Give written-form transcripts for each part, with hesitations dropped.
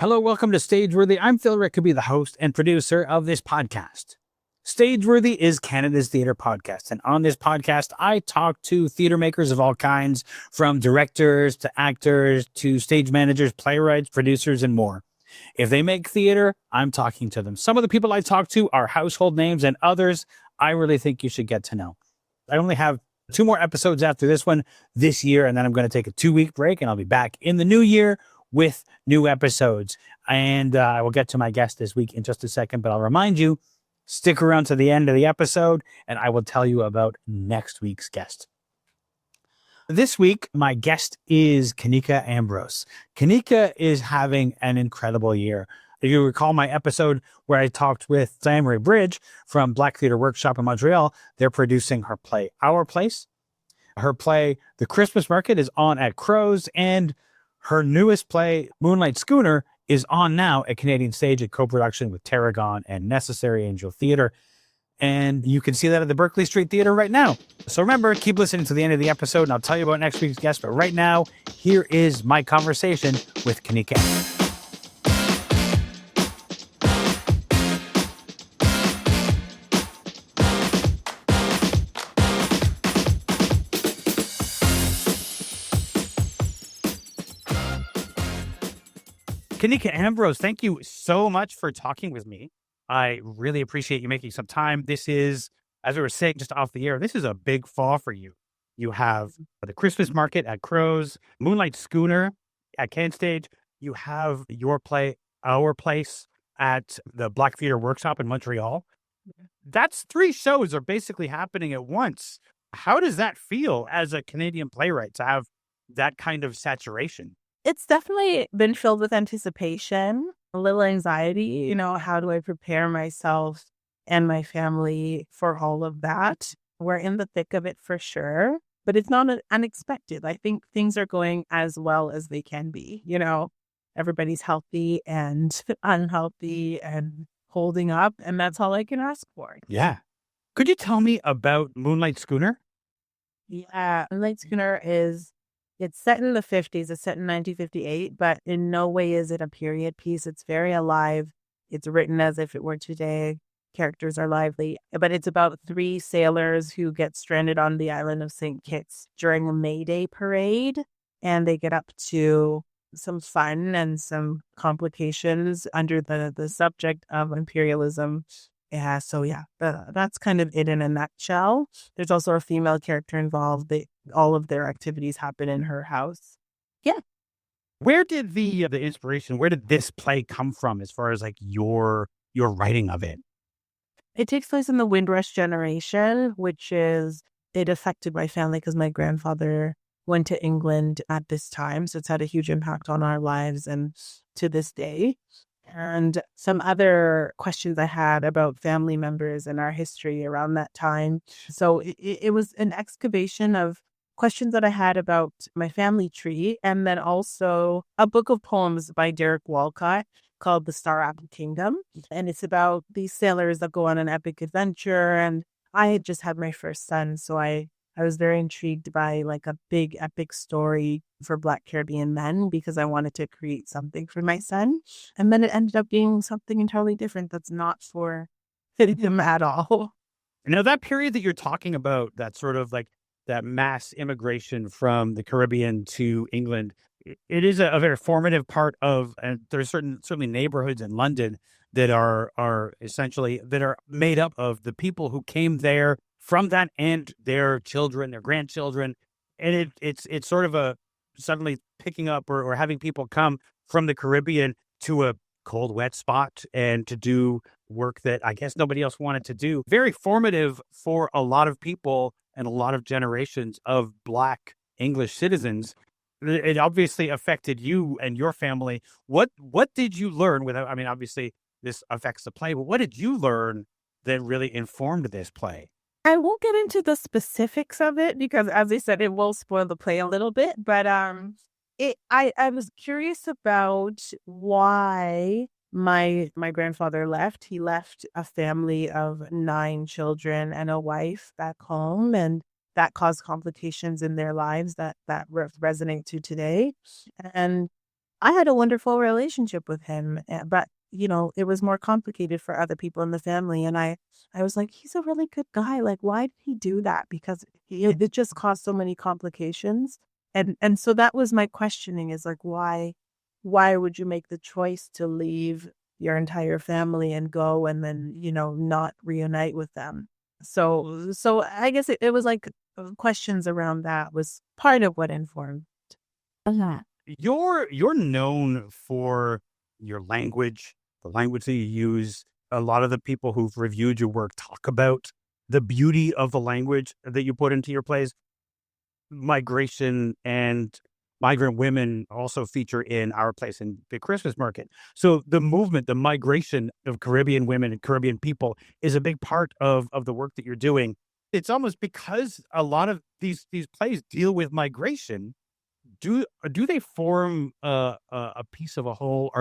Hello, welcome to Stageworthy. I'm Phil Rickaby, the host and producer of this podcast. Stageworthy is Canada's theatre podcast, and on this podcast, I talk to theatre makers of all kinds, from directors to actors to stage managers, playwrights, producers, and more. If they make theatre, I'm talking to them. Some of the people I talk to are household names, and others I really think you should get to know. I only have 2 more episodes after this one this year, and then I'm going to take a 2-week break, and I'll be back in the new year with new episodes. And I will get to my guest this week in just a second, but I'll remind you, stick around to the end of the episode and I will tell you about next week's guest. This week, my guest is Kanika Ambrose. Kanika is having an incredible year. If you recall my episode where I talked with Diane Bridge from Black Theatre Worksho in Montreal, they're producing her play, Our Place. Her play, The Christmas Market, is on at Crows, and her newest play, Moonlight Schooner, is on now at Canadian Stage at co-production with Tarragon and Necessary Angel Theatre. And you can see that at the Berkeley Street Theatre right now. So remember, keep listening to the end of the episode and I'll tell you about next week's guest. But right now, here is my conversation with Kanika. Kanika Ambrose, thank you so much for talking with me. I really appreciate you making some time. This is, as we were saying just off the air, this is a big fall for you. You have the Christmas Market at Crows, Moonlight Schooner at Canadian Stage. You have your play, Our Place, at the Black Theatre Worksho in Montreal. That's 3 shows are basically happening at once. How does that feel as a Canadian playwright to have that kind of saturation? It's definitely been filled with anticipation, a little anxiety. How do I prepare myself and my family for all of that? We're in the thick of it for sure, but it's not unexpected. I think things are going as well as they can be. Everybody's healthy and unhealthy and holding up, and that's all I can ask for. Yeah. Could you tell me about Moonlight Schooner? Yeah, Moonlight Schooner it's set in the 50s. It's set in 1958, but in no way is it a period piece. It's very alive. It's written as if it were today. Characters are lively, but it's about 3 sailors who get stranded on the island of St. Kitts during a May Day parade, and they get up to some fun and some complications under the subject of imperialism. Yeah, so that's kind of it in a nutshell. There's also a female character involved. All of their activities happen in her house. Yeah. Where did the inspiration, where did this play come from as far as like your writing of it? It takes place in the Windrush generation, it affected my family because my grandfather went to England at this time. So it's had a huge impact on our lives and to this day. And some other questions I had about family members and our history around that time. So it was an excavation of questions that I had about my family tree, and then also a book of poems by Derek Walcott called The Star Apple Kingdom. And it's about these sailors that go on an epic adventure. And I had just had my first son, so I was very intrigued by like a big epic story for Black Caribbean men because I wanted to create something for my son. And then it ended up being something entirely different that's not for him at all. Now, that period that you're talking about, that sort of like that mass immigration from the Caribbean to England, it is a very formative part of, and there's certainly neighborhoods in London that are essentially, that are made up of the people who came there from that and their children, their grandchildren. And it's sort of a suddenly picking up or having people come from the Caribbean to a cold, wet spot and to do work that I guess nobody else wanted to do. Very formative for a lot of people and a lot of generations of Black English citizens. It obviously affected you and your family. What did you learn without, I mean, obviously this affects the play, but what did you learn that really informed this play? I won't get into the specifics of it because, as I said, it will spoil the play a little bit. But I was curious about why my grandfather left. He left a family of 9 children and a wife back home, and that caused complications in their lives that resonate to today. And I had a wonderful relationship with him, but it was more complicated for other people in the family. And I was like, he's a really good guy. Like, why did he do that? Because it just caused so many complications. And so that was my questioning, is like, why would you make the choice to leave your entire family and go and then, not reunite with them? So I guess it was like questions around that was part of what informed that. You're known for your language, the language that you use. A lot of the people who've reviewed your work talk about the beauty of the language that you put into your plays. Migration and migrant women also feature in our place in the Christmas market. So the movement, the migration of Caribbean women and Caribbean people is a big part of the work that you're doing. It's almost because a lot of these plays deal with migration. Do they form a piece of a whole?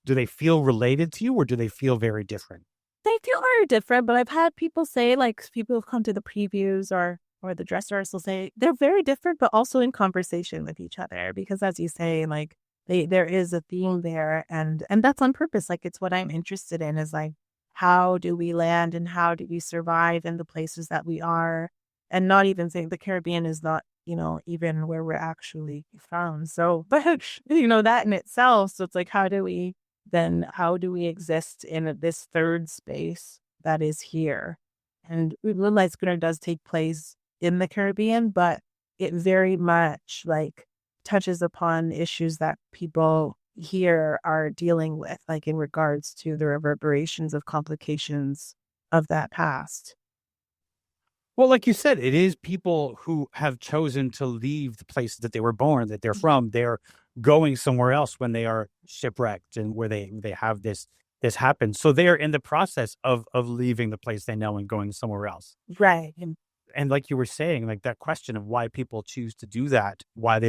Do they feel related to you, or do they feel very different? They feel very different, but I've had people say, like, people who've come to the previews or the dress rehearsal say they're very different, but also in conversation with each other. Because as you say, like, there is a theme there, and that's on purpose. Like, it's what I'm interested in, is like, how do we land and how do we survive in the places that we are, and not even saying the Caribbean is not, even where we're actually found. So, but that in itself. So it's like, how do we exist in this third space that is here? And Moonlight Schooner does take place in the Caribbean, but it very much like touches upon issues that people here are dealing with, like in regards to the reverberations of complications of that past. Well, like you said, it is people who have chosen to leave the place that they were born, that they're from. They're going somewhere else when they are shipwrecked and where they have this happen. So they are in the process of leaving the place they know and going somewhere else. Right. And like you were saying, like that question of why people choose to do that, why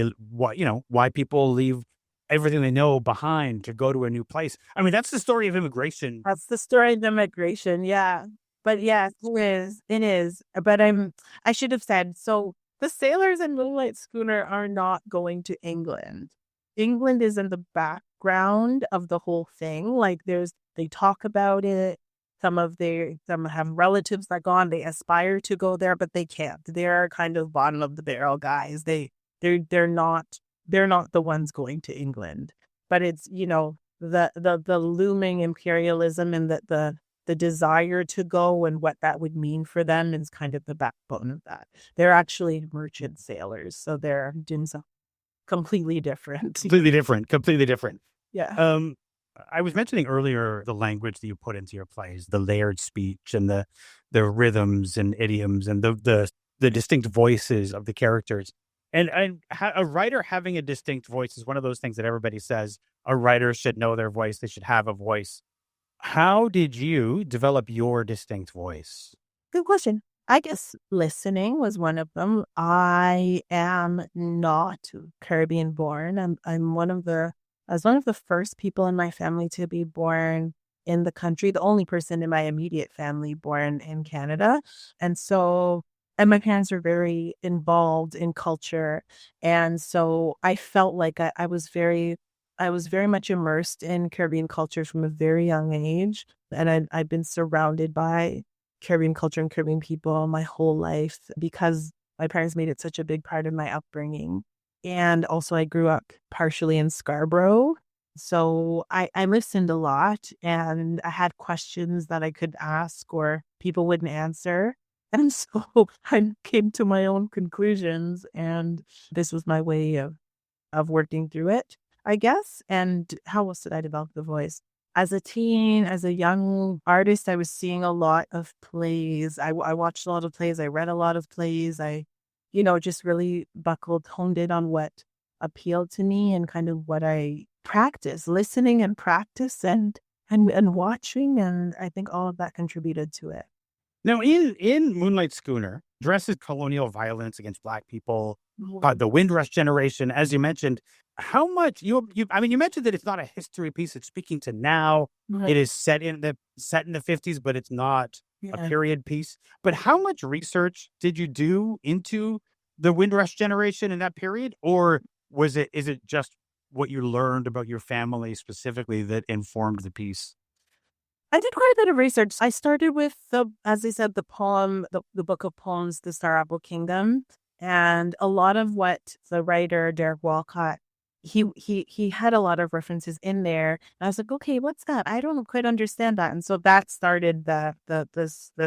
people leave everything they know behind to go to a new place. I mean, that's the story of immigration. That's the story of immigration. Yeah. But yes, it is. It is. But I should have said, so the sailors in Moonlight Schooner are not going to England. England is in the background of the whole thing. Like they talk about it. Some have relatives that gone. They aspire to go there, but they can't. They're kind of bottom of the barrel guys. They're not the ones going to England. But it's, the looming imperialism and the desire to go and what that would mean for them is kind of the backbone of that. They're actually merchant sailors, so they're doing something completely different. Completely different. Yeah. I was mentioning earlier the language that you put into your plays, the layered speech and the rhythms and idioms and the distinct voices of the characters. And a writer having a distinct voice is one of those things that everybody says a writer should know their voice. They should have a voice. How did you develop your distinct voice? Good question. I guess listening was one of them. I am not Caribbean born. I was one of the first people in my family to be born in the country, the only person in my immediate family born in Canada. And my parents were very involved in culture. And so I felt like I was very much immersed in Caribbean culture from a very young age. And I've been surrounded by Caribbean culture and Caribbean people my whole life because my parents made it such a big part of my upbringing. And also I grew up partially in Scarborough. So I listened a lot and I had questions that I could ask or people wouldn't answer. And so I came to my own conclusions, and this was my way of working through it, I guess. And how else did I develop the voice? As a teen, as a young artist, I was seeing a lot of plays. I watched a lot of plays. I read a lot of plays. I, just really honed in on what appealed to me and kind of what I practice, listening and practice and watching. And I think all of that contributed to it. Now, in Moonlight Schooner, addresses colonial violence against Black people, the Windrush generation, as you mentioned. How much you mentioned that it's not a history piece; it's speaking to now. Right. It is set in the 50s, but it's not a period piece. But how much research did you do into the Windrush generation in that period, or is it just what you learned about your family specifically that informed the piece? I did quite a bit of research. I started with as I said, the poem, the book of poems, The Starapple Kingdom, and a lot of what the writer Derek Walcott, he had a lot of references in there. And I was like, okay, what's that? I don't quite understand that. And so that started the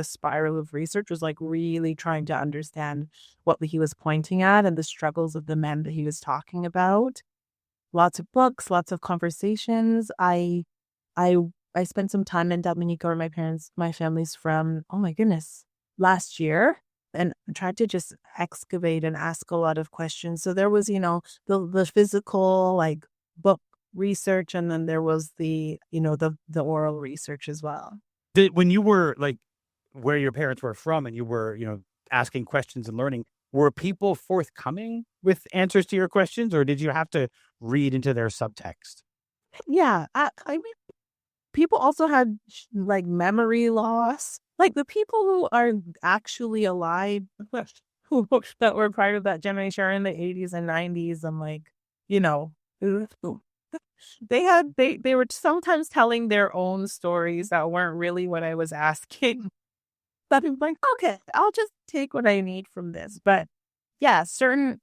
spiral of research, was like really trying to understand what he was pointing at and the struggles of the men that he was talking about. Lots of books, lots of conversations. I I spent some time in Dominica where my family's from, oh my goodness, last year, and tried to just excavate and ask a lot of questions. So there was, the physical, like, book research, and then there was the oral research as well. When you were like where your parents were from and you were, asking questions and learning, were people forthcoming with answers to your questions, or did you have to read into their subtext? Yeah, I mean, people also had like memory loss. Like the people who are actually alive, who that were part of that generation are in the 80s and 90s. I'm like, they were sometimes telling their own stories that weren't really what I was asking. But I'm like, okay, I'll just take what I need from this. But yeah, certain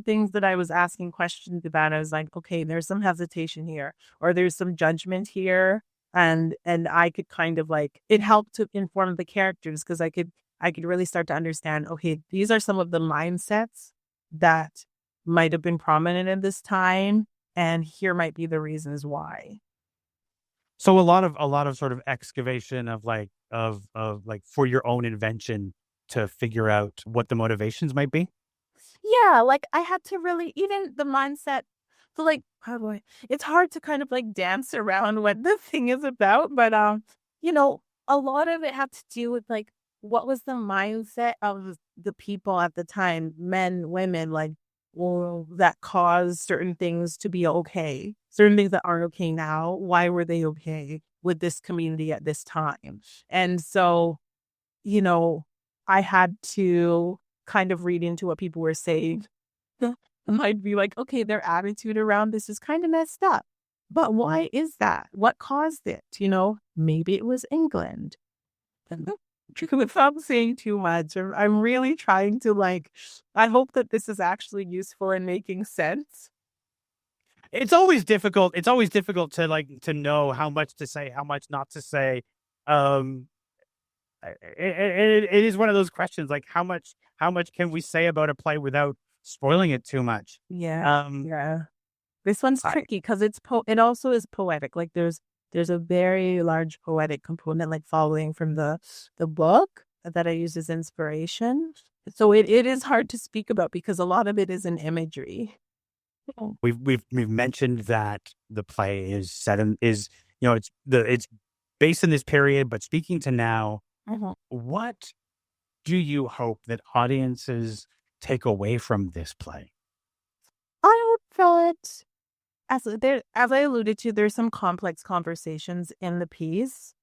things that I was asking questions about, I was like, okay, there's some hesitation here, or there's some judgment here. And I could kind of like, it helped to inform the characters, because I could really start to understand, okay, these are some of the mindsets that might have been prominent in this time, and here might be the reasons why. So a lot of sort of excavation of like for your own invention to figure out what the motivations might be. Yeah, like I had to really, even the mindset. So like, how do it's hard to kind of like dance around what the thing is about, but a lot of it had to do with like, what was the mindset of the people at the time, men, women, like, well, that caused certain things to be okay, certain things that aren't okay now. Why were they okay with this community at this time? And so, I had to kind of read into what people were saying. And I'd be like, okay, their attitude around this is kind of messed up. But why is that? What caused it? Maybe it was England. And without saying too much, I'm really trying to I hope that this is actually useful and making sense. It's always difficult. It's always difficult to know how much to say, how much not to say. It is one of those questions, like how much can we say about a play without spoiling it too much? Yeah. Yeah. This one's tricky because it also is poetic. Like there's a very large poetic component, like following from the book that I use as inspiration. So it is hard to speak about because a lot of it is in imagery. We've mentioned that the play is set in it's based in this period, but speaking to now, what do you hope that audiences take away from this play? I felt, as I alluded to, there's some complex conversations in the piece,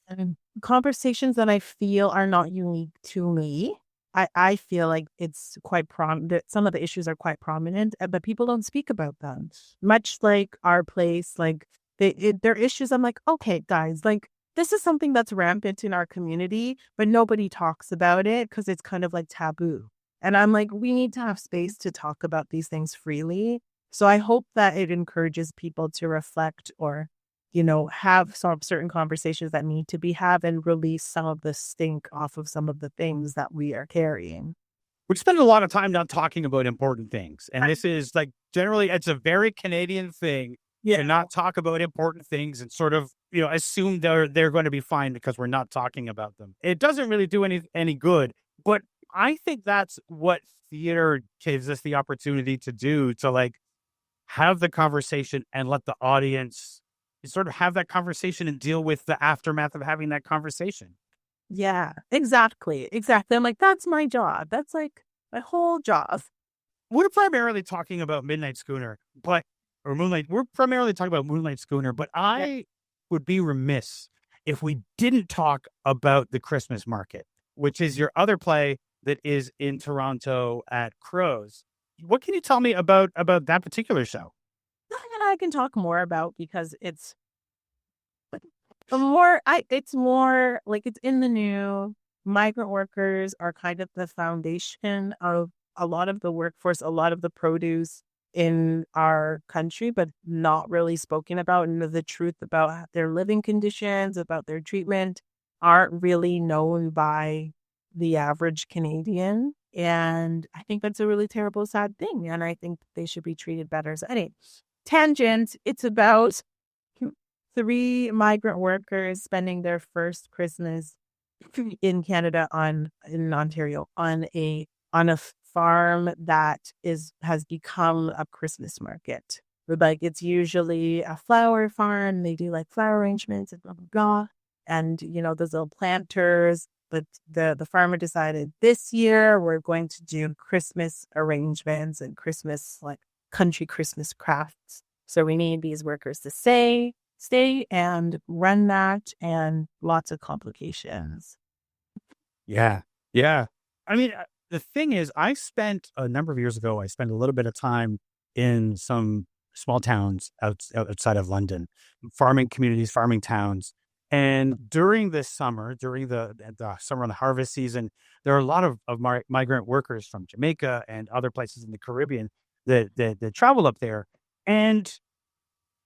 and conversations that I feel are not unique to me. I feel like it's quite prominent. Some of the issues are quite prominent, but people don't speak about them. Much like our place, like they're issues. I'm like, okay, guys, like this is something that's rampant in our community, but nobody talks about it because it's kind of like taboo. And I'm like, we need to have space to talk about these things freely. So I hope that it encourages people to reflect or, have some certain conversations that need to be had and release some of the stink off of some of the things that we are carrying. We spend a lot of time not talking about important things. And this is like, generally, it's a very Canadian thing to not talk about important things and sort of, assume they're going to be fine because we're not talking about them. It doesn't really do any good. But I think that's what theater gives us the opportunity to do, to like have the conversation and let the audience sort of have that conversation and deal with the aftermath of having that conversation. Yeah, exactly. I'm like, that's my job. That's like my whole job. We're primarily talking about Midnight Schooner, or Moonlight. We're primarily talking about Moonlight Schooner, but I would be remiss if we didn't talk about the Christmas Market, which is your other play that is in Toronto at Crows. What can you tell me about that particular show? I can talk more about because it's more like it's in the new. Migrant workers are kind of the foundation of a lot of the workforce, a lot of the produce in our country, but not really spoken about. And the truth about their living conditions, about their treatment, aren't really known by the average Canadian. And I think that's a really terrible, sad thing. And I think they should be treated better. So, anyway, tangent, it's about 3 migrant workers spending their first Christmas in Canada in Ontario on a farm that has become a Christmas market. Like it's usually a flower farm. They do like flower arrangements and blah blah blah. And those little planters. But the farmer decided this year we're going to do Christmas arrangements and Christmas like country Christmas crafts. So we need these workers to stay and run that, and lots of complications. Yeah. Yeah. I mean, the thing is, I spent a number of years ago, I spent a little bit of time in some small towns outside of London, farming communities, farming towns. And during this summer, during the summer and the harvest season, there are a lot of migrant workers from Jamaica and other places in the Caribbean that travel up there. And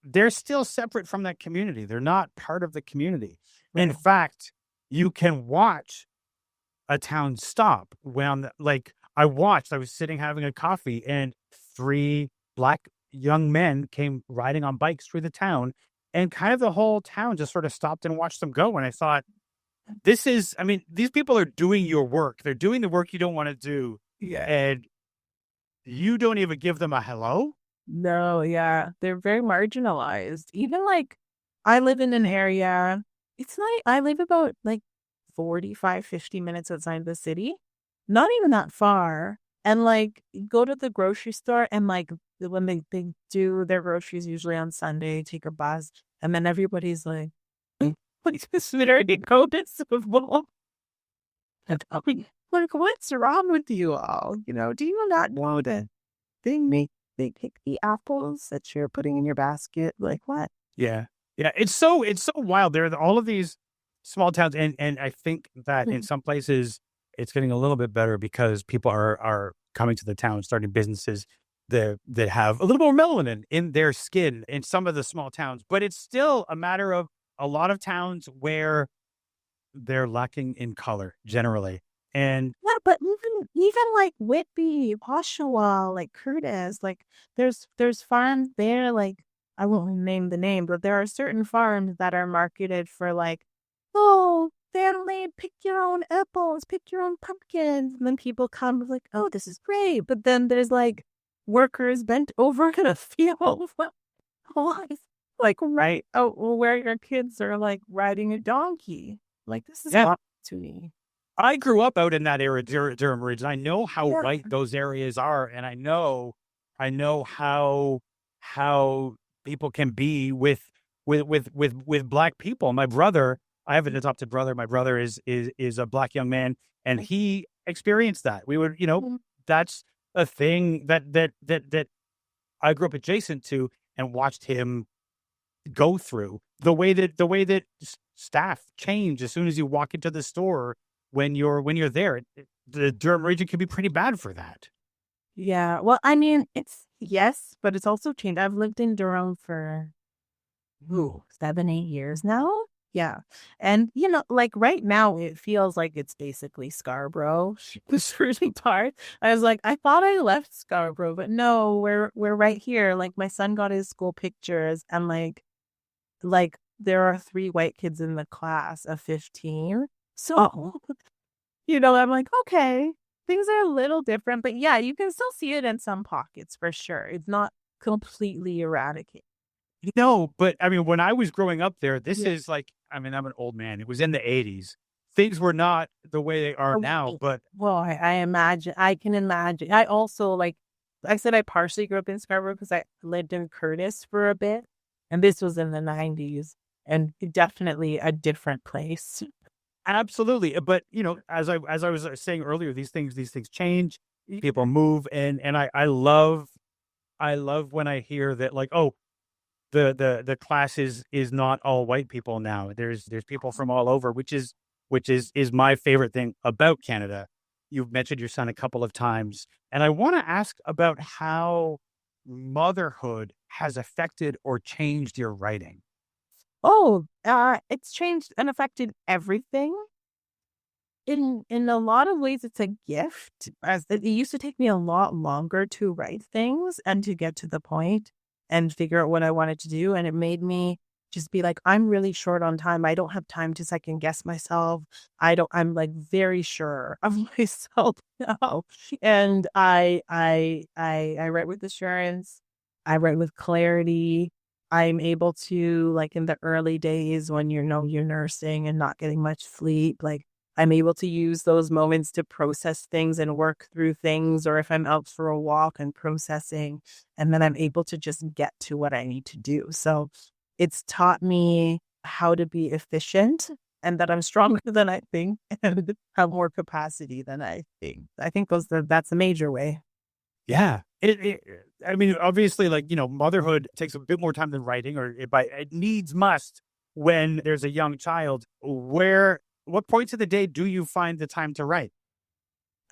they're still separate from that community. They're not part of the community. Right. In fact, you can watch a town stop when, I was sitting having a coffee and 3 Black young men came riding on bikes through the town, and kind of the whole town just sort of stopped and watched them go. And I thought, these people are doing your work. They're doing the work you don't want to do. Yeah. And you don't even give them a hello. No, yeah. They're very marginalized. Even I live in an area, it's like I live about 45, 50 minutes outside the city. Not even that far. And go to the grocery store and when they do their groceries usually on Sunday, take a bus, and then everybody's like, what's this literally go disable? And I'll be like, what's wrong with you all? Do you not know that they pick the apples that you're putting in your basket? Like what? Yeah. Yeah. It's so wild. There are all of these small towns. And I think that in some places it's getting a little bit better because people are coming to the town, starting businesses that have a little more melanin in their skin in some of the small towns. But it's still a matter of a lot of towns where they're lacking in color generally. And yeah, but even Whitby, Oshawa, Curtis, there's farms there, I won't name the name, but there are certain farms that are marketed for oh, family, pick your own apples, pick your own pumpkins. And then people come oh, this is great. But then there's workers bent over in a field. Right out where your kids are riding a donkey. This is not to me. I grew up out in that area, Durham region. I know how white those areas are, and I know how people can be with Black people. My brother, I have an adopted brother. My brother is a Black young man, and he experienced that. We would, that's a thing that I grew up adjacent to and watched him go through. The way that staff change as soon as you walk into the store when you're there. The Durham region can be pretty bad for that. Yeah. Well, I mean, yes, but it's also changed. I've lived in Durham for 7-8 years now. Yeah. And, right now it feels like it's basically Scarborough. This really part. I was I thought I left Scarborough, but no, we're right here. My son got his school pictures and there are 3 white kids in the class of 15. So, I'm okay, things are a little different, but yeah, you can still see it in some pockets for sure. It's not completely eradicated. No, but I mean, when I was growing up there, this is I'm an old man. It was in the 80s. Things were not the way they are now, but. Well, I can imagine. I also, I said, I partially grew up in Scarborough because I lived in Curtis for a bit, and this was in the 90s, and definitely a different place. Absolutely. But, as I was saying earlier, these things change, people move. And I love when I hear that the class is not all white people now. There's people from all over, which is my favorite thing about Canada. You've mentioned your son a couple of times, and I want to ask about how motherhood has affected or changed your writing. Oh, it's changed and affected everything. In a lot of ways, it's a gift. As it used to take me a lot longer to write things and to get to the point and figure out what I wanted to do. And it made me just be like, I'm really short on time. I don't have time to second guess myself. I'm like very sure of myself now. And I write with assurance. I write with clarity. I'm able to, like, in the early days when you're nursing and not getting much sleep, like, I'm able to use those moments to process things and work through things, or if I'm out for a walk and processing, and then I'm able to just get to what I need to do. So it's taught me how to be efficient and that I'm stronger than I think and have more capacity than I think. I think that's a major way. Yeah. I mean, obviously, like, motherhood takes a bit more time than writing, or it needs must when there's a young child. What points of the day do you find the time to write?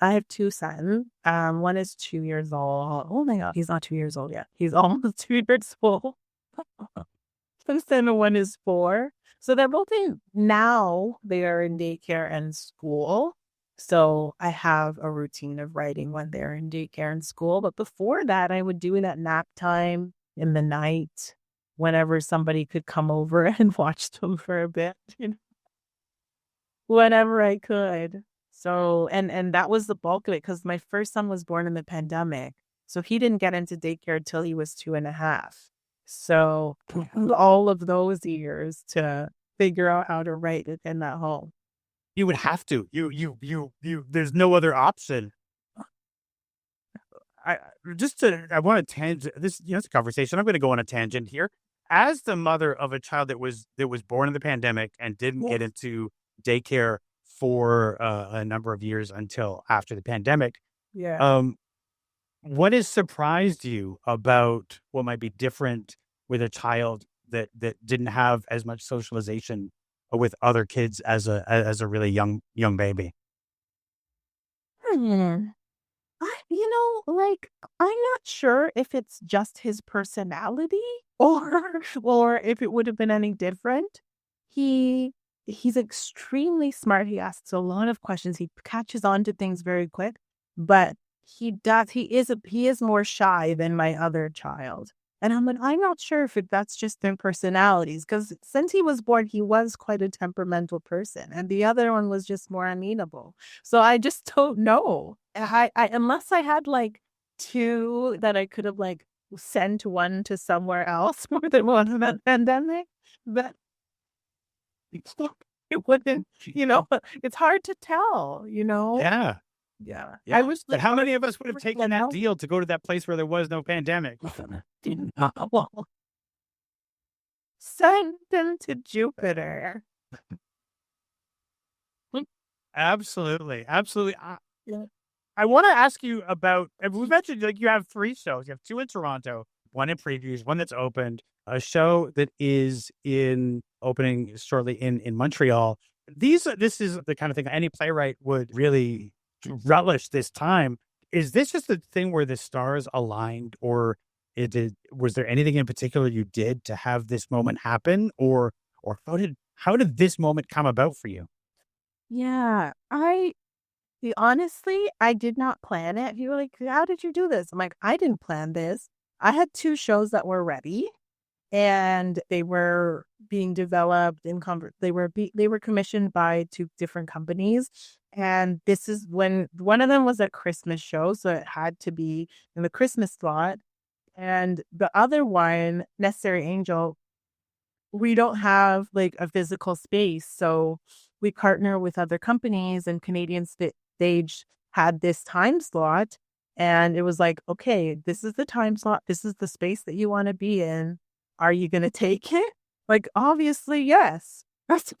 I have two sons. One is 2 years old. Oh my God, he's not 2 years old yet. He's almost 2 years old. And then one is 4. So they're both now they are in daycare and school. So I have a routine of writing when they're in daycare and school. But before that, I would do it at nap time in the night, whenever somebody could come over and watch them for a bit, whenever I could. So, and that was the bulk of it, because my first son was born in the pandemic. So he didn't get into daycare until he was 2.5. So all of those years to figure out how to write it in that home. You would have to. There's no other option. I want to tangent this. It's a conversation. I'm going to go on a tangent here. As the mother of a child that was born in the pandemic and didn't get into daycare for a number of years until after the pandemic. Yeah. What has surprised you about what might be different with a child that didn't have as much socialization with other kids as a really young baby? I'm not sure if it's just his personality or if it would have been any different. He's extremely smart. He asks a lot of questions. He catches on to things very quick, but he is more shy than my other child. And I'm not sure if that's just their personalities, because since he was born, he was quite a temperamental person, and the other one was just more amenable. So I just don't know. I unless I had like 2 that I could have like sent one to somewhere else more than one in that pandemic, but it wouldn't. It's hard to tell. Yeah. Yeah. I was. But how many of us would have taken that deal to go to that place where there was no pandemic? Send them to Jupiter. Absolutely. Yeah. I want to ask you about. We mentioned like you have 3 shows. You have 2 in Toronto, one in previews, one that's opened, a show that is in opening shortly in Montreal. This is the kind of thing any playwright would really relish this time. Is this just a thing where the stars aligned, or was there anything in particular you did to have this moment happen, or how did this moment come about for you? Yeah, honestly, I did not plan it. People were like, how did you do this? I'm like, I didn't plan this. I had 2 shows that were ready, and they were being developed they were commissioned by 2 different companies. And this is when one of them was a Christmas show, so it had to be in the Christmas slot. And the other one, Necessary Angel, we don't have like a physical space. So we partner with other companies, and Canadian Stage had this time slot. And it was like, okay, this is the time slot. This is the space that you want to be in. Are you going to take it? Like, obviously, yes. That's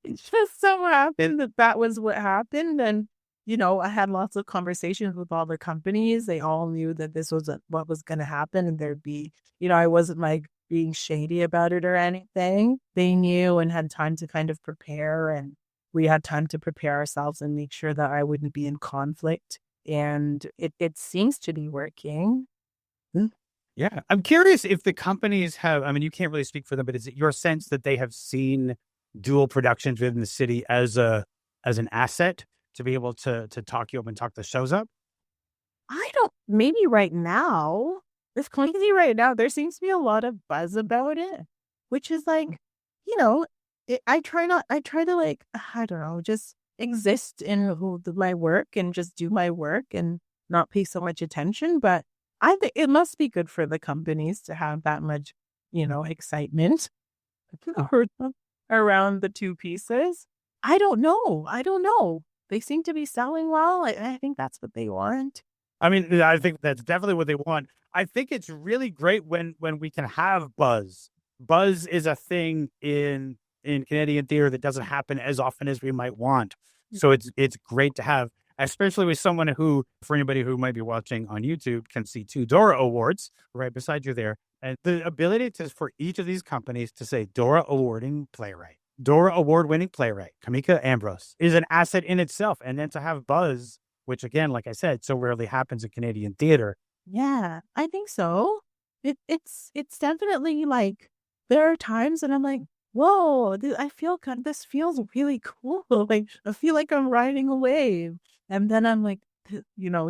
it just so happened that was what happened. And I had lots of conversations with all the companies. They all knew that this was what was going to happen, and there'd be, I wasn't like being shady about it or anything. They knew and had time to kind of prepare, and we had time to prepare ourselves and make sure that I wouldn't be in conflict. And it seems to be working. Yeah. I'm curious if the companies have, I mean, you can't really speak for them, but is it your sense that they have seen dual productions within the city as an asset to be able to talk you up and talk the shows up? Maybe right now, it's crazy right now. There seems to be a lot of buzz about it, which is like, I try to like, I don't know, just exist in my work and just do my work and not pay so much attention. But I think it must be good for the companies to have that much, excitement around the two pieces. I don't know. They seem to be selling well. I think that's what they want. I mean, I think that's definitely what they want. I think it's really great when we can have buzz. Buzz is a thing in Canadian theater that doesn't happen as often as we might want. So it's great to have, especially with someone who, for anybody who might be watching on YouTube, can see 2 Dora Awards right beside you there. And the ability for each of these companies to say Dora award-winning playwright, Kanika Ambrose, is an asset in itself. And then to have buzz, which again, like I said, so rarely happens in Canadian theater. Yeah, I think so. It's definitely like, there are times that I'm like, whoa, this feels really cool. Like, I feel like I'm riding a wave. And then I'm like,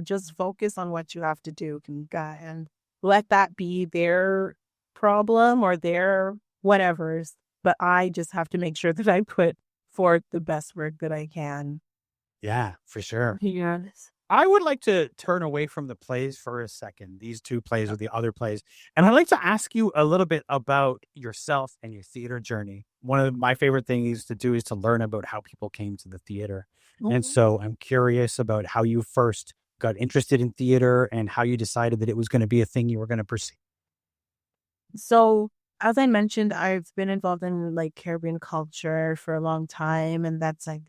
just focus on what you have to do, Kanika, and let that be their problem or their whatever's. But I just have to make sure that I put forth the best work that I can. Yeah, for sure. Yes. I would like to turn away from the plays for a second, these 2 plays or the other plays. And I'd like to ask you a little bit about yourself and your theater journey. One of my favorite things to do is to learn about how people came to the theater. Mm-hmm. And so I'm curious about how you first got interested in theater and how you decided that it was going to be a thing you were going to pursue. So, as I mentioned, I've been involved in like Caribbean culture for a long time, and that's like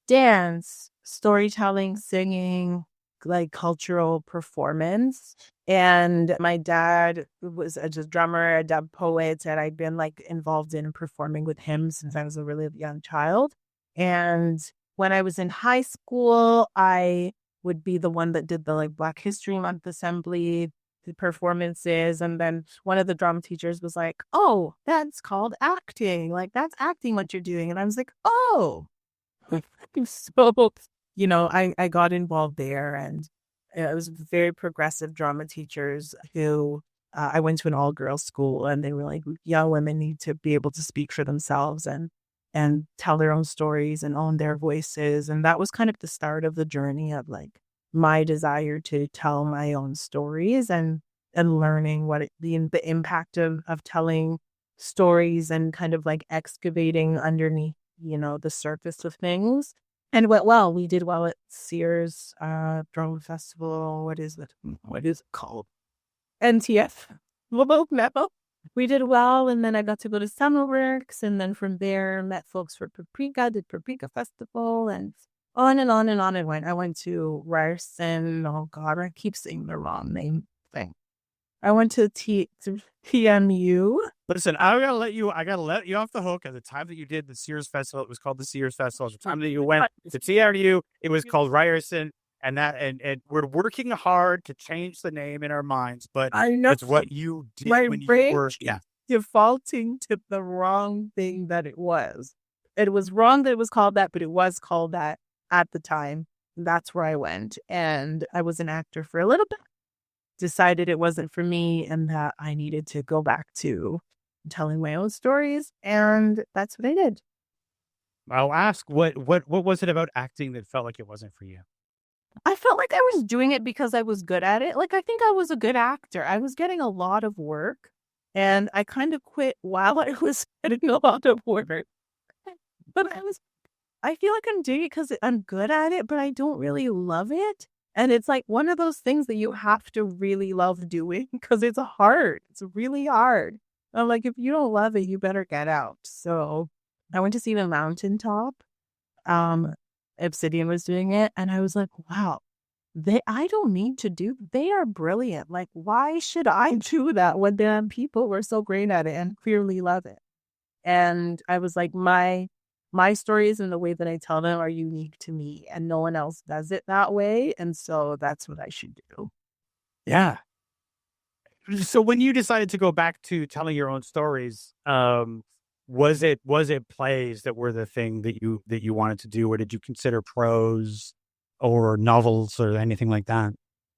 dance, storytelling, singing, like cultural performance. And my dad was a drummer, a dub poet, and I'd been like involved in performing with him since I was a really young child. And when I was in high school, I would be the one that did the like Black History Month assembly, the performances. And then one of the drum teachers was like, oh, that's called acting. Like, that's acting what you're doing. And I was like, oh. So, I got involved there, and it was very progressive drama teachers who I went to an all-girls school, and they were like, young women need to be able to speak for themselves and tell their own stories and own their voices. And that was kind of the start of the journey of like my desire to tell my own stories and learning what the impact of telling stories and kind of like excavating underneath, the surface of things. And it went well. We did well at Sears Drama Festival. What is it called? NTF. We did well, and then I got to go to Summerworks, and then from there met folks for Paprika, did Paprika Festival, and on and on and on it went. I went to Ryerson. Oh God, I keep saying the wrong name thing. I went to TMU. Listen, I gotta let you off the hook. At the time that you did the Sears Festival, it was called the Sears Festival. At the time that you went to TMU, it was called Ryerson. And we're working hard to change the name in our minds, but I know it's what you did when you were defaulting to the wrong thing that it was. It was wrong that it was called that, but it was called that at the time. That's where I went, and I was an actor for a little bit. Decided it wasn't for me, and that I needed to go back to telling my own stories, and that's what I did. I'll ask, what was it about acting that felt like it wasn't for you? I felt like I was doing it because I was good at it. Like, I think I was a good actor. I was getting a lot of work, and I kind of quit while I was getting a lot of work. But I feel like I'm doing it because I'm good at it, but I don't really love it. And it's like one of those things that you have to really love doing because it's hard. It's really hard. I'm like, if you don't love it, you better get out. So I went to see The Mountaintop. Obsidian was doing it. And I was like, wow, I don't need to they are brilliant. Like, why should I do that when the people were so great at it and clearly love it? And I was like, my stories and the way that I tell them are unique to me and no one else does it that way. And so that's what I should do. Yeah. So when you decided to go back to telling your own stories, was it plays that were the thing that you wanted to do, or did you consider prose or novels or anything like that?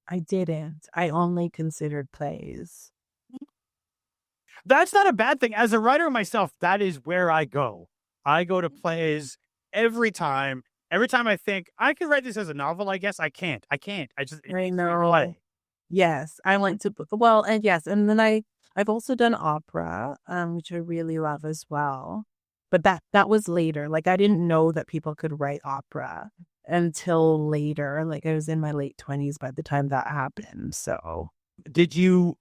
I didn't. I only considered plays. That's not a bad thing. As a writer myself, that is where I go. I go to plays every time. Every time I think I could write this as a novel, I guess I can't. I just it I needs to be a know. play. Yes, I went to well, and yes, and then I've also done opera, which I really love as well. But that was later. Like I didn't know that people could write opera until later. Like I was in my late 20s by the time that happened. So Did you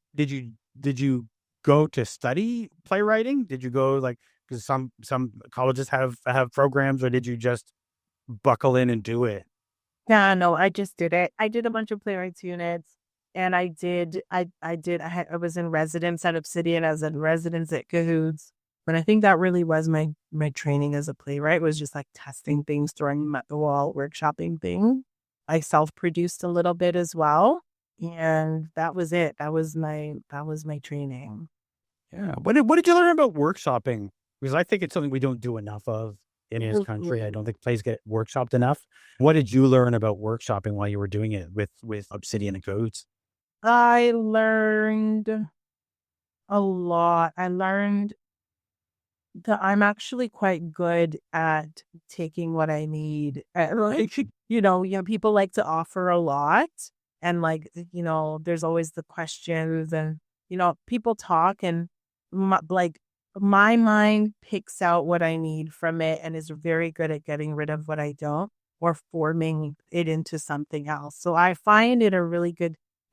go to study playwriting? Did you go because some colleges have programs, or did you just buckle in and do it? yeah, no, I just did it. I did a bunch of playwrights units. And I was in residence at Obsidian. I was in residence at Cahoots. But I think that really was my training as a playwright, was just like testing things, throwing them at the wall, workshopping things. I self-produced a little bit as well. And that was it. That was my training. Yeah. What did you learn about workshopping? Because I think it's something we don't do enough of in this country. I don't think plays get workshopped enough. What did you learn about workshopping while you were doing it with Obsidian and Cahoots? I learned a lot. I learned that I'm actually quite good at taking what I need. Like, people like to offer a lot. And like, there's always the questions and, people talk and my mind picks out what I need from it and is very good at getting rid of what I don't or forming it into something else. So I find it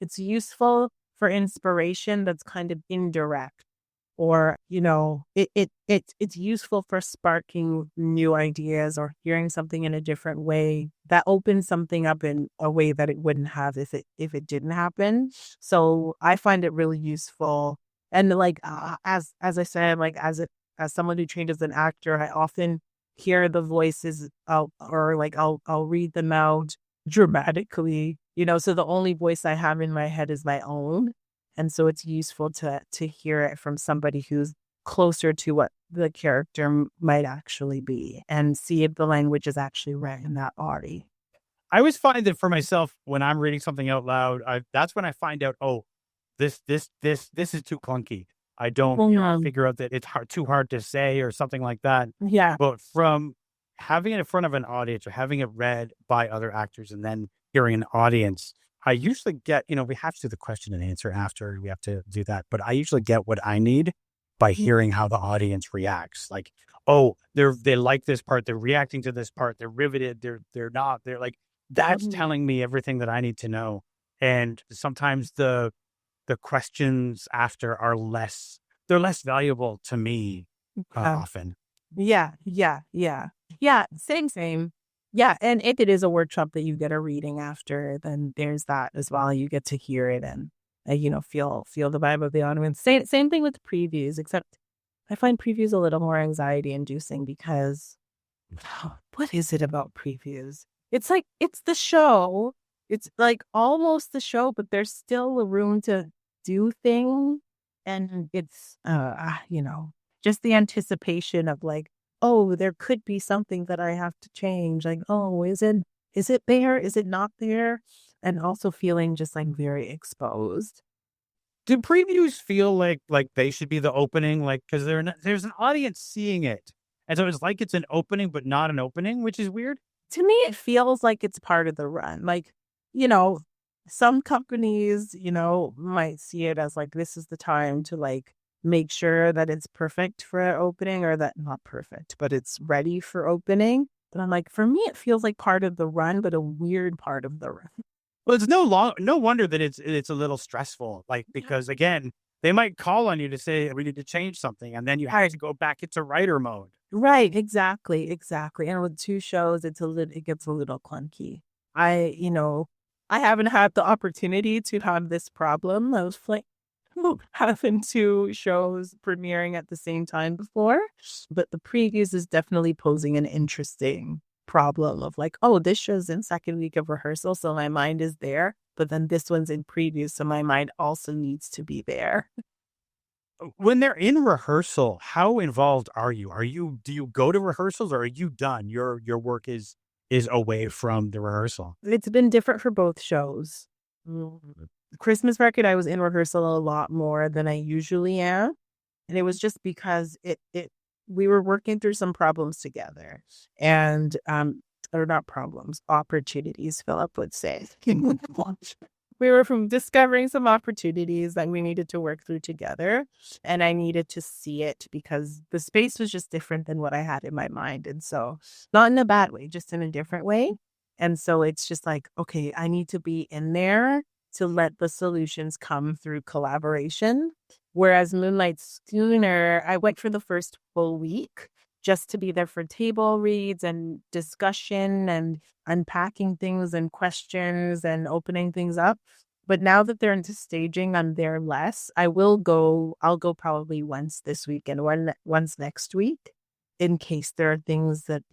it's useful for inspiration that's kind of indirect, or, it's useful for sparking new ideas or hearing something in a different way that opens something up in a way that it wouldn't have if it didn't happen. So I find it really useful. And like, as I said, like as someone who trained as an actor, I often hear the voices I'll read them out dramatically, so the only voice I have in my head is my own. And so it's useful to hear it from somebody who's closer to what the character might actually be and see if the language is actually right in that body. I always find that for myself, when I'm reading something out loud, that's when I find out, oh, this is too clunky. I don't figure out that it's too hard to say or something like that. Yeah. But from having it in front of an audience or having it read by other actors and then hearing an audience, I usually get, we have to do the question and answer after, we have to do that. But I usually get what I need by hearing how the audience reacts. Like, oh, they like this part. They're reacting to this part. They're riveted. They're not. They're like, that's telling me everything that I need to know. And sometimes the questions after are less valuable to me often. Yeah. Same. Yeah. And if it is a workshop that you get a reading after, then there's that as well. You get to hear it and, feel the vibe of the audience. Same thing with previews, except I find previews a little more anxiety inducing because what is it about previews? It's like, it's the show. It's like almost the show, but there's still a room to do things. And it's, just the anticipation of like, oh, there could be something that I have to change. Like, oh, is it there? Is it not there? And also feeling just like very exposed. Do previews feel like they should be the opening? Like, because there's an audience seeing it. And so it's like it's an opening, but not an opening, which is weird. To me, it feels like it's part of the run. Like, some companies, might see it as like, this is the time to like make sure that it's perfect for opening, or that not perfect, but it's ready for opening. But I'm like, for me, it feels like part of the run, but a weird part of the run. Well, it's no wonder that it's a little stressful, like, because again, they might call on you to say, we need to change something. And then you have to go back into writer mode. Right, exactly. And with two shows, it gets a little clunky. I, you know, I haven't had the opportunity to have this problem of like having two shows premiering at the same time before, but the previews is definitely posing an interesting problem of like, oh, this show's in second week of rehearsal, so my mind is there, but then this one's in preview, so my mind also needs to be there. When they're in rehearsal, how involved are you? Do you go to rehearsals, or are you done? Your work is away from the rehearsal. It's been different for both shows. Christmas Market, I was in rehearsal a lot more than I usually am. And it was just because we were working through some problems together, and, or not problems, opportunities, Philip would say. We were from discovering some opportunities that we needed to work through together. And I needed to see it because the space was just different than what I had in my mind. And so, not in a bad way, just in a different way. And so it's just like, okay, I need to be in there to let the solutions come through collaboration. Whereas Moonlight Schooner, I went for the first full week just to be there for table reads and discussion and unpacking things and questions and opening things up. But now that they're into staging, I'm there less. I'll go probably once this week and once next week in case there are things that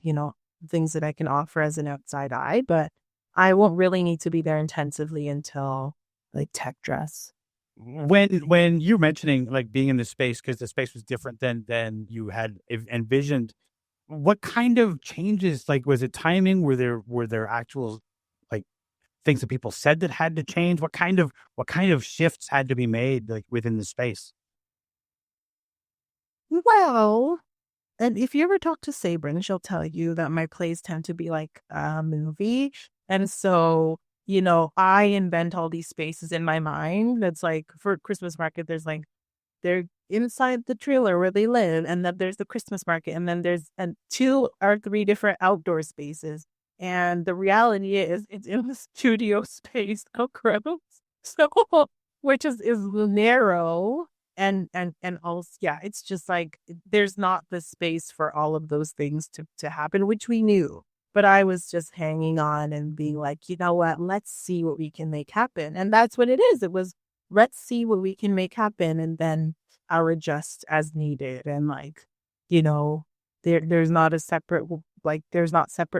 I can offer as an outside eye. But I won't really need to be there intensively until like tech dress. When you're mentioning like being in the space because the space was different than you had envisioned, what kind of changes? Like, was it timing? Were there actual like things that people said that had to change? What kind of shifts had to be made like within the space? Well, and if you ever talk to Sabrin, she'll tell you that my plays tend to be like a movie. And so, I invent all these spaces in my mind. That's like for Christmas Market, there's like, they're inside the trailer where they live. And then there's the Christmas Market. And then there's 2 or 3 different outdoor spaces. And the reality is it's in the studio space of Crows. So, which is narrow. And also, yeah, it's just like there's not the space for all of those things to happen, which we knew. But I was just hanging on and being like, you know what, let's see what we can make happen. And that's what it is. It was, let's see what we can make happen. And then I'll adjust as needed. And like, there's not separate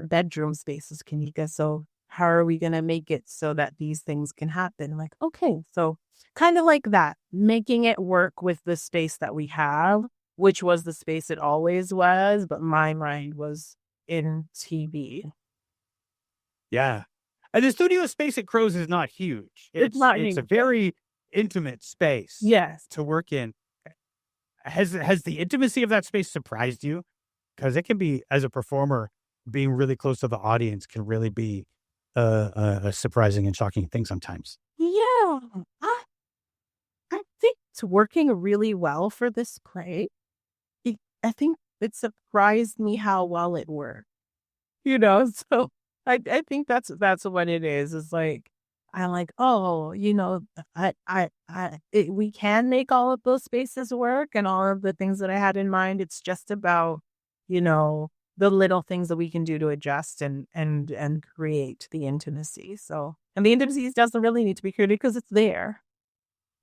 bedroom spaces, Kanika. So how are we going to make it so that these things can happen? Like, okay, so kind of like that, making it work with the space that we have, which was the space it always was, but my mind was in TV. Yeah, and the studio space at Crows is not huge. It's a very intimate space. Yes, to work in. Has the intimacy of that space surprised you? Because it can be, as a performer, being really close to the audience can really be a surprising and shocking thing sometimes. Yeah, I think it's working really well for this play. I think it surprised me how well it worked. So I think that's what it is. It's like I'm like, oh, we can make all of those spaces work and all of the things that I had in mind. It's just about the little things that we can do to adjust and create the intimacy. So, and the intimacy doesn't really need to be created because it's there.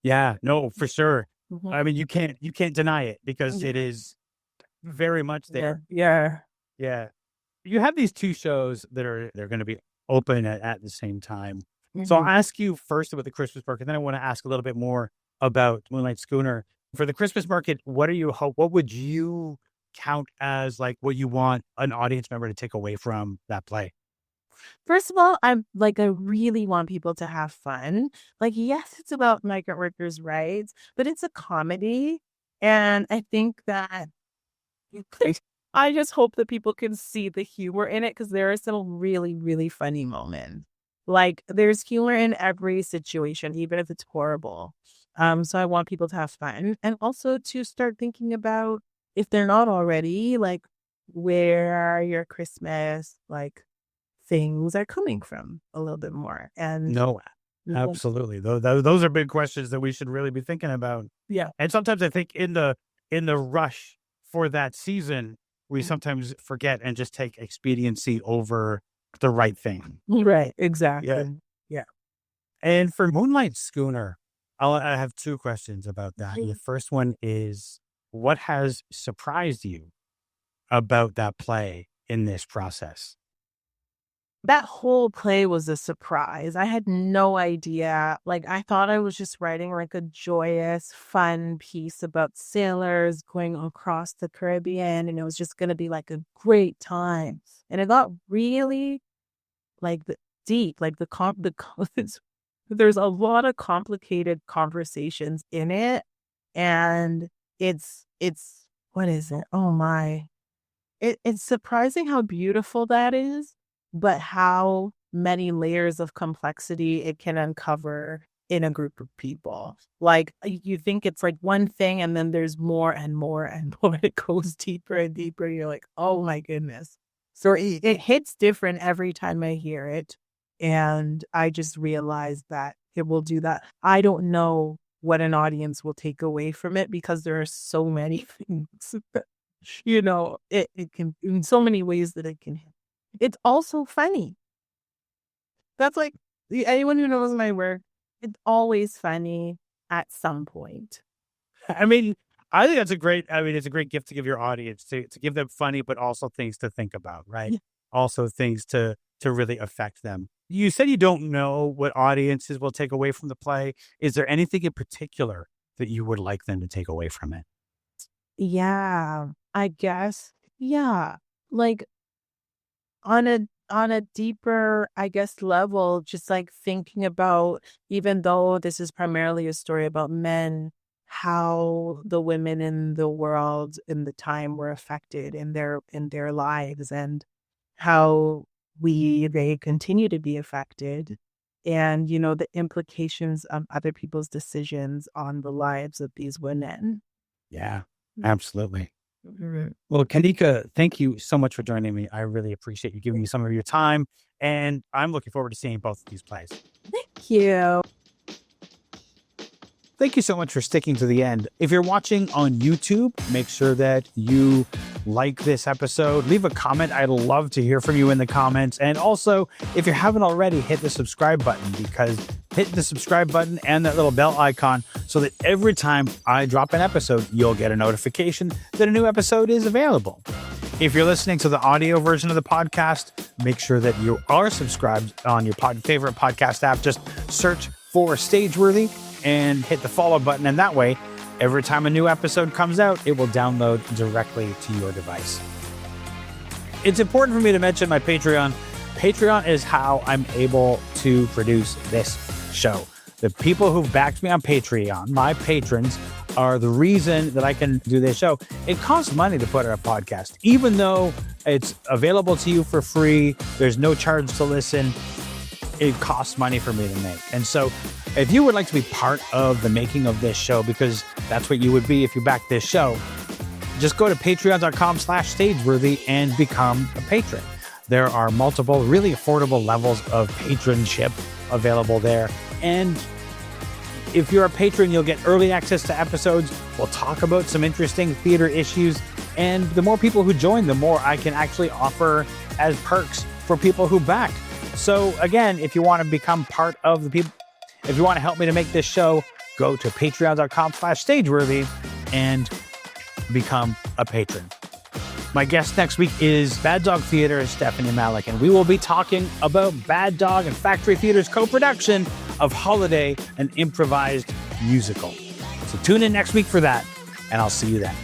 Yeah, no, for sure. Mm-hmm. I mean, you can't deny it because it is very much there. Yeah. You have these 2 shows they're going to be open at the same time. Mm-hmm. So I'll ask you first about the Christmas Market, then I want to ask a little bit more about Moonlight Schooner. For the Christmas Market, what would you count as like what you want an audience member to take away from that play? First of all, I really want people to have fun. Like, yes, it's about migrant workers' rights, but it's a comedy. And I think that I just hope that people can see the humor in it because there are some really, really funny moments. Like, there's humor in every situation, even if it's horrible. So I want people to have fun and also to start thinking about, if they're not already, like, where your Christmas, like, things are coming from a little bit more. And no, absolutely. Those are big questions that we should really be thinking about. Yeah. And sometimes I think in the rush for that season, we sometimes forget and just take expediency over the right thing. Right. Exactly. Yeah. And for Moonlight Schooner, I have two questions about that. The first one is, what has surprised you about that play in this process? That whole play was a surprise. I had no idea. Like, I thought I was just writing like a joyous, fun piece about sailors going across the Caribbean, and it was just going to be like a great time. And it got really deep, like there's a lot of complicated conversations in it. And it's, what is it? Oh my, it's surprising how beautiful that is, but how many layers of complexity it can uncover in a group of people. Like, you think it's like one thing, and then there's more and more and more. It goes deeper and deeper. You're like, oh my goodness. So it hits different every time I hear it. And I just realized that it will do that. I don't know what an audience will take away from it, because there are so many things that, it can, in so many ways that it can hit. It's also funny. That's like, anyone who knows my work, it's always funny at some point. I mean, I think it's a great gift to give your audience, to give them funny, but also things to think about, right? Yeah. Also things to really affect them. You said you don't know what audiences will take away from the play. Is there anything in particular that you would like them to take away from it? Yeah, I guess. Yeah. Like, on a deeper, I guess, level, just like thinking about, even though this is primarily a story about men, how the women in the world in the time were affected in their lives, and how they continue to be affected, and the implications of other people's decisions on the lives of these women. Yeah, absolutely. Well, Kanika, thank you so much for joining me. I really appreciate you giving me some of your time, and I'm looking forward to seeing both of these plays. Thank you. Thank you so much for sticking to the end. If you're watching on YouTube, make sure that you like this episode. Leave a comment. I'd love to hear from you in the comments. And also, if you haven't already, hit the subscribe button, because hit the subscribe button and that little bell icon so that every time I drop an episode, you'll get a notification that a new episode is available. If you're listening to the audio version of the podcast, make sure that you are subscribed on your favorite podcast app. Just search for Stageworthy and hit the follow button. And that way, every time a new episode comes out, it will download directly to your device. It's important for me to mention my Patreon. Patreon is how I'm able to produce this show. The people who've backed me on Patreon, my patrons, are the reason that I can do this show. It costs money to put out a podcast. Even though it's available to you for free, there's no charge to listen, it costs money for me to make. And so if you would like to be part of the making of this show, because that's what you would be if you back this show, just go to patreon.com/stageworthy and become a patron. There are multiple really affordable levels of patronship available there. And if you're a patron, you'll get early access to episodes. We'll talk about some interesting theater issues. And the more people who join, the more I can actually offer as perks for people who back. So again, if you want to become part of the people, if you want to help me to make this show, go to patreon.com/stageworthy and become a patron. My guest next week is Bad Dog Theater's Stephanie Malik, and we will be talking about Bad Dog and Factory Theater's co-production of Holiday, an improvised musical. So tune in next week for that, and I'll see you then.